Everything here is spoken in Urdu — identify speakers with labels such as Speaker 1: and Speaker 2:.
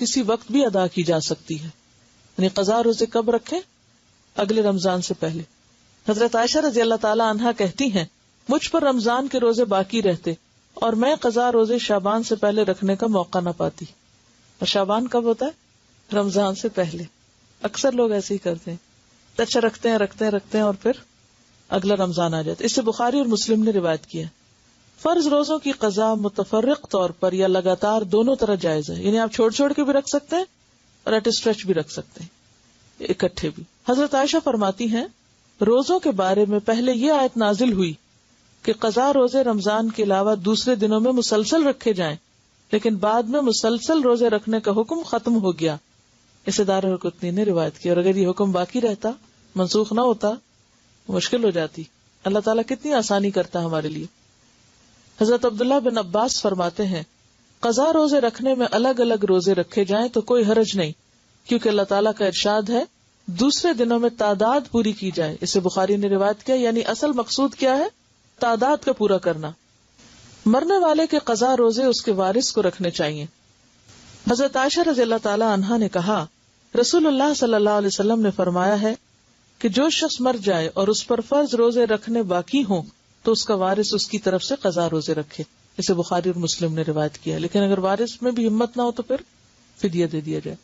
Speaker 1: کسی وقت بھی ادا کی جا سکتی ہے. یعنی قضا روزے کب رکھیں؟ اگلے رمضان سے پہلے. حضرت عائشہ رضی اللہ تعالی عنہا کہتی ہیں مجھ پر رمضان کے روزے باقی رہتے اور میں قضا روزے شعبان سے پہلے رکھنے کا موقع نہ پاتی. اور شعبان کب ہوتا ہے؟ رمضان سے پہلے. اکثر لوگ ایسے ہی کرتے ہیں، اچھا رکھتے ہیں اور پھر اگلا رمضان آ جاتا ہے. اس سے بخاری اور مسلم نے روایت کیا ہے. فرض روزوں کی قضا متفرق طور پر یا لگاتار دونوں طرح جائز ہے. یعنی آپ چھوڑ چھوڑ کے بھی رکھ سکتے ہیں اور ایٹ اسٹریچ بھی رکھ سکتے ہیں، اکٹھے بھی. حضرت عائشہ فرماتی ہیں روزوں کے بارے میں پہلے یہ آیت نازل ہوئی کہ قضا روزے رمضان کے علاوہ دوسرے دنوں میں مسلسل رکھے جائیں، لیکن بعد میں مسلسل روزے رکھنے کا حکم ختم ہو گیا. اسے دارقطنی نے روایت کی. اور اگر یہ حکم باقی رہتا، منسوخ نہ ہوتا، مشکل ہو جاتی. اللہ تعالیٰ کتنی آسانی کرتا ہمارے لیے. حضرت عبداللہ بن عباس فرماتے ہیں قضا روزے رکھنے میں الگ الگ روزے رکھے جائیں تو کوئی حرج نہیں، کیونکہ اللہ تعالیٰ کا ارشاد ہے دوسرے دنوں میں تعداد پوری کی جائے. اسے بخاری نے روایت کیا. یعنی اصل مقصود کیا ہے؟ تعداد کا پورا کرنا. مرنے والے کے قضا روزے اس کے وارث کو رکھنے چاہیے. حضرت عائشہ رضی اللہ تعالی عنہا نے کہا رسول اللہ صلی اللہ علیہ وسلم نے فرمایا ہے کہ جو شخص مر جائے اور اس پر فرض روزے رکھنے باقی ہوں تو اس کا وارث اس کی طرف سے قضا روزے رکھے. اسے بخاری اور مسلم نے روایت کیا. لیکن اگر وارث میں بھی ہمت نہ ہو تو پھر فدیہ دے دیا جائے.